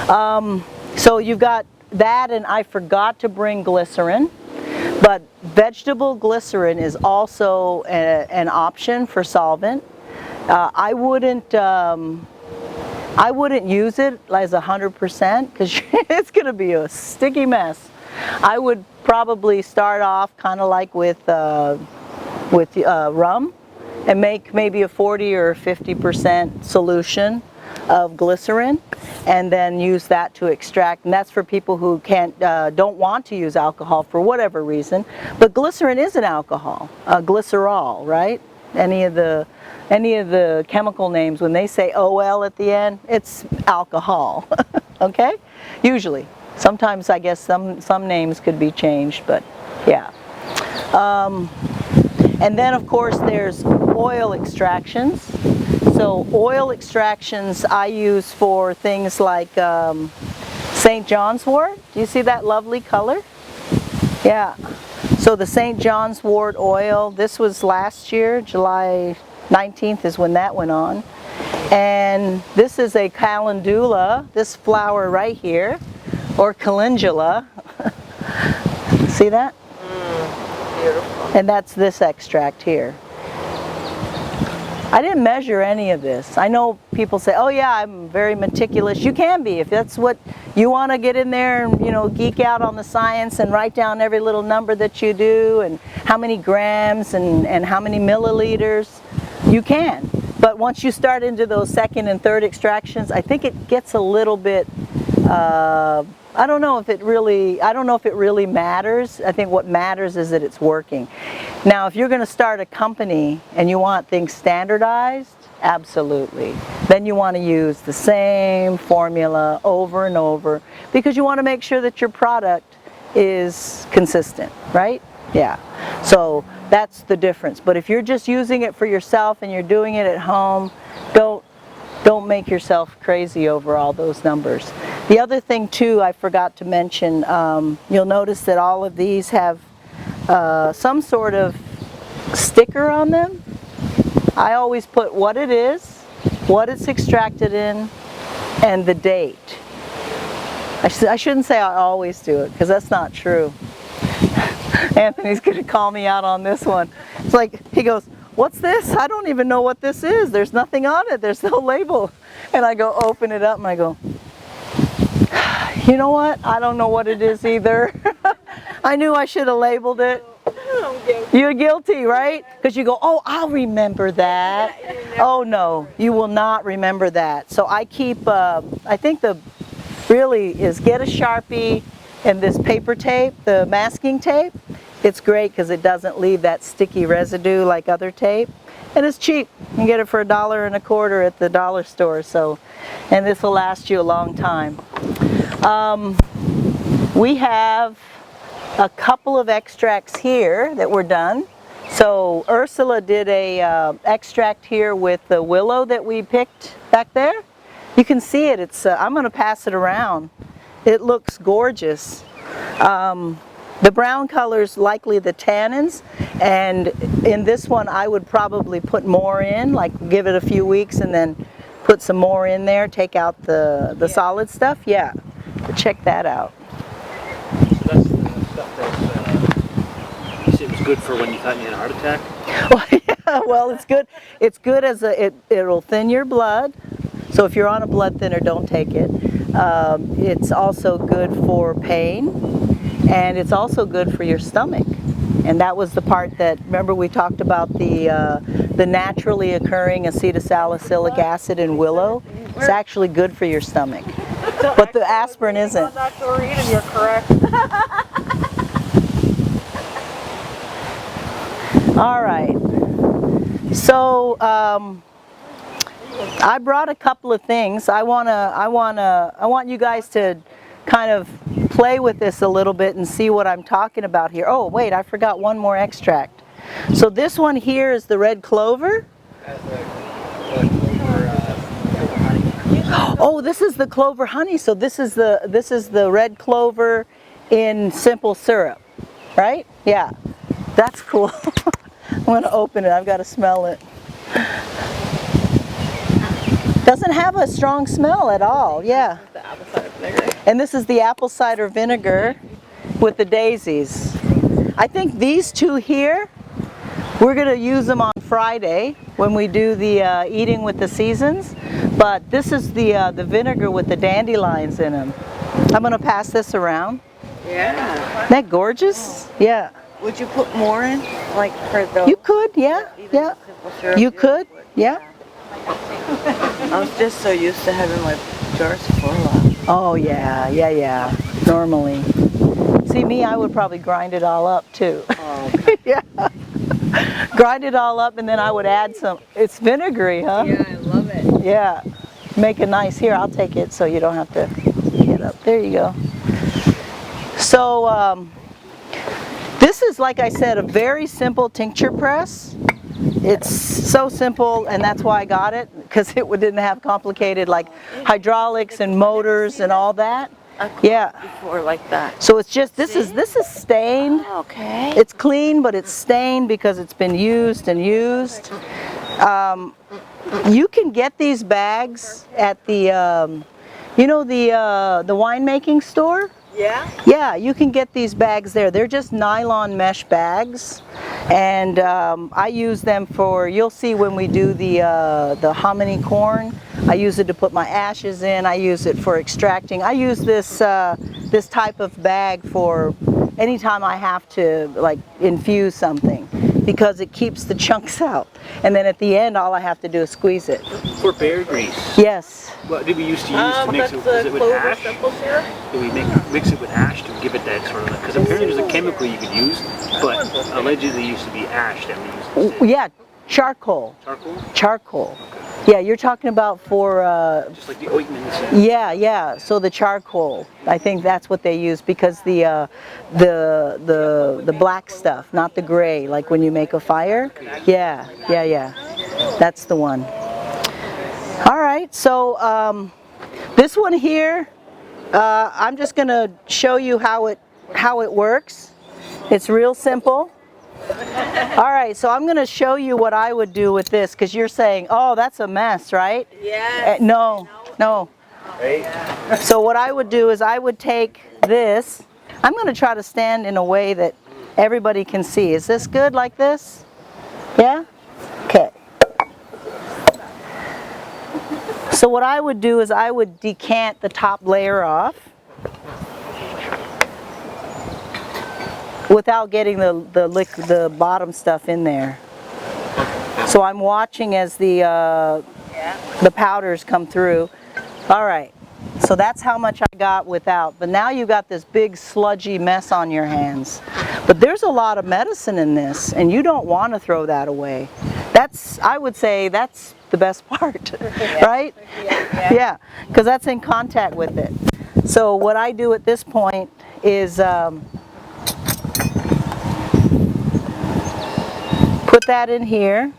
So you've got that, and I forgot to bring glycerin, but vegetable glycerin is also an option for solvent. I wouldn't use it as 100% because it's going to be a sticky mess. I would probably start off kind of like with rum and make maybe a 40 or 50% solution of glycerin, and then use that to extract. And that's for people who don't want to use alcohol for whatever reason. But glycerin is an alcohol, glycerol, right? Any of the chemical names, when they say OL at the end, it's alcohol. Okay? Usually. Sometimes I guess some names could be changed, but yeah. And then of course there's oil extractions. So oil extractions I use for things like St. John's wort. Do you see that lovely color? Yeah. So the St. John's wort oil, this was last year, July 19th is when that went on. And this is a calendula, this flower right here, or calendula. See that? Beautiful. And that's this extract here. I didn't measure any of this. I know people say, oh yeah, I'm very meticulous. You can be if that's what you want to get in there and, you know, geek out on the science and write down every little number that you do and how many grams and how many milliliters. You can. But once you start into those second and third extractions, I think it gets a little bit, I don't know if it really matters. I think what matters is that it's working. Now, if you're going to start a company and you want things standardized, absolutely. Then you want to use the same formula over and over because you want to make sure that your product is consistent, right? Yeah. So that's the difference. But if you're just using it for yourself and you're doing it at home, don't make yourself crazy over all those numbers. The other thing too I forgot to mention, you'll notice that all of these have some sort of sticker on them. I always put what it is, what it's extracted in, and the date. I shouldn't say I always do it because that's not true. Anthony's going to call me out on this one. It's like, he goes, what's this? I don't even know what this is. There's nothing on it. There's no label. And I go open it up and I go, you know what? I don't know what it is either. I knew I should have labeled it. You're guilty, right? Because you go, oh, I'll remember that. Oh no, you will not remember that. So I keep, I think really is get a Sharpie and this paper tape, the masking tape. It's great because it doesn't leave that sticky residue like other tape. And it's cheap. You can get it for $1.25 at the dollar store. So, and this will last you a long time. We have a couple of extracts here that were done. So Ursula did a extract here with the willow that we picked back there. You can see it. It's I'm going to pass it around. It looks gorgeous. The brown color is likely the tannins, and in this one I would probably put more in, like give it a few weeks and then put some more in there, take out the solid stuff. Yeah, but check that out. So that's the stuff that you said it was good for when you thought you had a heart attack? Well, yeah, well, it's good. It's good as it'll thin your blood. So if you're on a blood thinner, don't take it. It's also good for pain, and it's also good for your stomach. And that was the part that, remember we talked about the naturally occurring acetylsalicylic acid in willow? It's actually good for your stomach. But the aspirin isn't. You're correct. All right. So I brought a couple of things. I want you guys to kind of play with this a little bit and see what I'm talking about here. Oh, wait, I forgot one more extract. So this one here is the red clover. Oh, this is the clover honey. So this is the red clover in simple syrup, right? Yeah, that's cool. I'm going to open it. I've got to smell it. Doesn't have a strong smell at all. Yeah. And this is the apple cider vinegar with the daisies. I think these two here, we're going to use them on Friday when we do the eating with the seasons. But this is the vinegar with the dandelions in them. I'm going to pass this around. Yeah. Isn't that gorgeous? Yeah. Would you put more in, like for those? You could, yeah, yeah. You could, yeah. I was just so used to having my jars full of. Oh yeah, yeah, yeah. Normally. See me, I would probably grind it all up too. Oh, okay. Yeah. Grind it all up and then I would add some. It's vinegary, huh? Yeah, I love it. Yeah. Make it nice. Here, I'll take it so you don't have to get up. There you go. So this is, like I said, a very simple tincture press. It's so simple, and that's why I got it, because it didn't have complicated like hydraulics and motors and all that. Yeah. Before like that. So it's just this is stained. Okay. It's clean, but it's stained because it's been used and used. You can get these bags at the, you know, the winemaking store. Yeah. Yeah, you can get these bags there. They're just nylon mesh bags, and I use them for. You'll see when we do the hominy corn. I use it to put my ashes in. I use it for extracting. I use this this type of bag for anytime I have to like infuse something, because it keeps the chunks out. And then at the end, all I have to do is squeeze it. For bear grease, Yes. what did we used to use to mix it? Was it with ash? Did we mix it with ash to give it that sort of? Because apparently there's a chemical you could use, but allegedly it used to be ash that we used. Yeah, charcoal. Charcoal. Charcoal. Yeah, you're talking about for. Just like the ointments. Yeah, yeah. So the charcoal, I think that's what they use, because the black stuff, not the gray, like when you make a fire. Yeah, yeah, yeah. That's the one. All right. So this one here, I'm just gonna show you how it works. It's real simple. All right, so I'm going to show you what I would do with this, because you're saying, oh, that's a mess, right? Yeah. No. So what I would do is I would take this. I'm going to try to stand in a way that everybody can see. Is this good like this? Yeah? Okay. So what I would do is I would decant the top layer off without getting the bottom stuff in there. So I'm watching as the powders come through. All right, so that's how much I got without. But now you've got this big sludgy mess on your hands. But there's a lot of medicine in this, and you don't want to throw that away. I would say that's the best part, right? Yeah, because that's in contact with it. So what I do at this point is put that in here.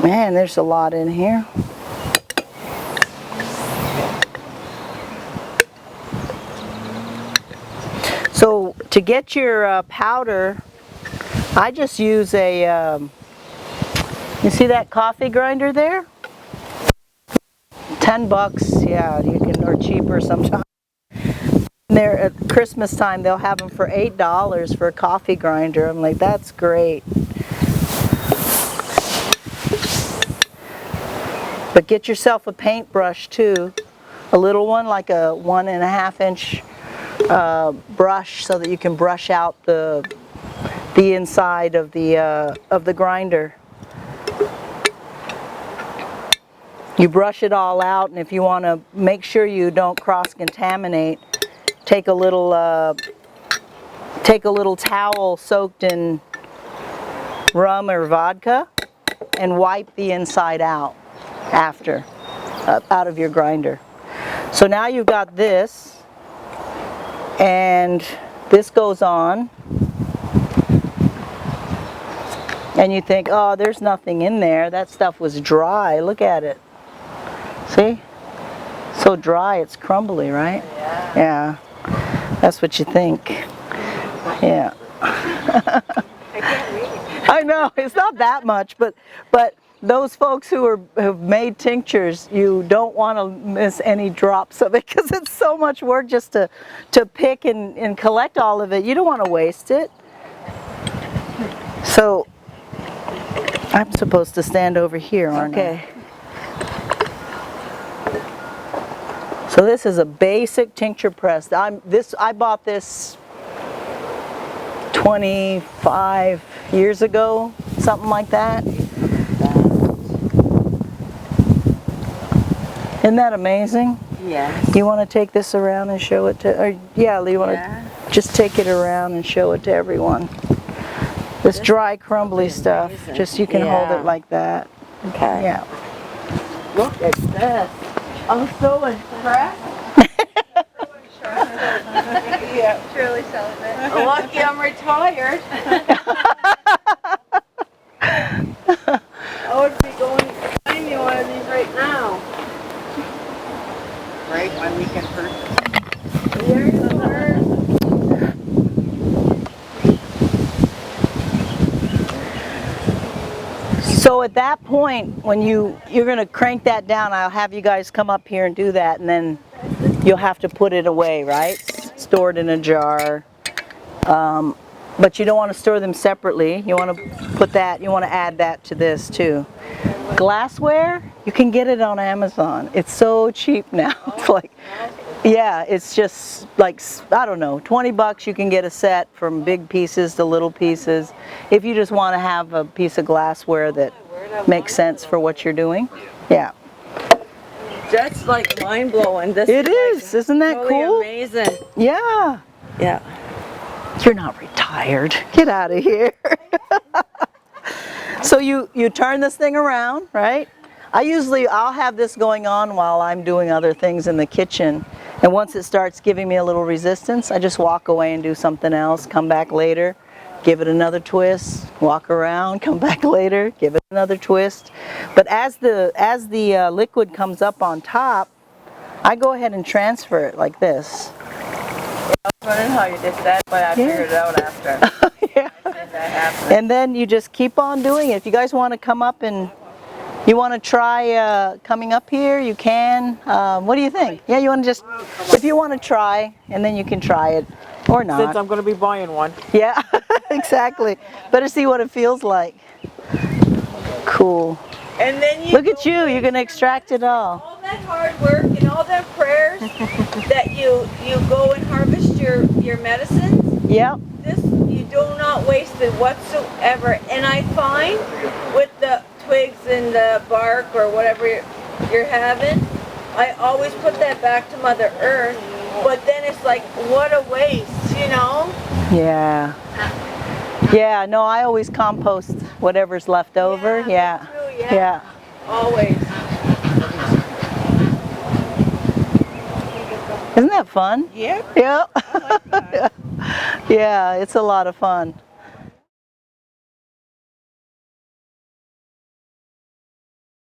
Man, there's a lot in here. So to get your powder, I just use a, you see that coffee grinder there? $10, yeah, you can, or cheaper sometimes. There at Christmas time, they'll have them for $8 for a coffee grinder. I'm like, that's great. But get yourself a paintbrush too, a little one, like a 1.5 inch brush, so that you can brush out the inside of the grinder. You brush it all out, and if you want to make sure you don't cross-contaminate, take a little towel soaked in rum or vodka and wipe the inside out after, out of your grinder. So now you've got this, and this goes on, and you think, oh, there's nothing in there. That stuff was dry. Look at it. See? So dry, it's crumbly, right? Yeah. That's what you think. Yeah. I can't read. I know, it's not that much, but those folks who've made tinctures, you don't want to miss any drops of it because it's so much work just to pick and collect all of it. You don't want to waste it. So I'm supposed to stand over here, aren't I? Okay. So this is a basic tincture press. I bought this 25 years ago, something like that. Isn't that amazing? Yes. You want to take this around and show it to, or yeah, you want to just take it around and show it to everyone. This dry, crumbly stuff, amazing. just you can hold it like that. Okay. Yeah. Look at this. I'm so impressed. Yeah, truly celebrate. Lucky I'm retired. I would be going to find me one of these right now. Right when we can purchase. There's the word. So at that point, when you're going to crank that down, I'll have you guys come up here and do that, and then you'll have to put it away, right? Store it in a jar. But you don't want to store them separately. You want to put that, you want to add that to this too. Glassware, you can get it on Amazon. It's so cheap now. It's like, yeah, it's just like, I don't know, 20 bucks you can get a set from big pieces to little pieces. If you just want to have a piece of glassware that makes sense for what you're doing. Yeah. That's like mind blowing. This It is, is. Isn't that totally cool? amazing. Yeah. Yeah. You're not retired. Get out of here. So you turn this thing around, right? I'll have this going on while I'm doing other things in the kitchen. And once it starts giving me a little resistance, I just walk away and do something else, come back later, give it another twist, walk around, come back later, give it another twist. But as the liquid comes up on top, I go ahead and transfer it like this. I was wondering how you did that, but I figured it out after. Yeah. That happened. And then you just keep on doing it. If you guys want to come up and you want to try coming up here, you can. What do you think? Yeah, you want to just, if you want to try, and then you can try it or not. Since I'm going to be buying one. Yeah, exactly. Better see what it feels like. Cool. And then Look at you, you're going to extract it all. All that hard work and all them prayers that you go and harvest your medicines. Yep. This, you do not waste it whatsoever. And I find with the twigs and the bark or whatever you're having, I always put that back to Mother Earth. But then it's like, what a waste, you know? Yeah. Yeah, no, I always compost whatever's left over. Yeah. True, Yeah. Always. Isn't that fun? Yeah. Yeah. I like that. Yeah, it's a lot of fun.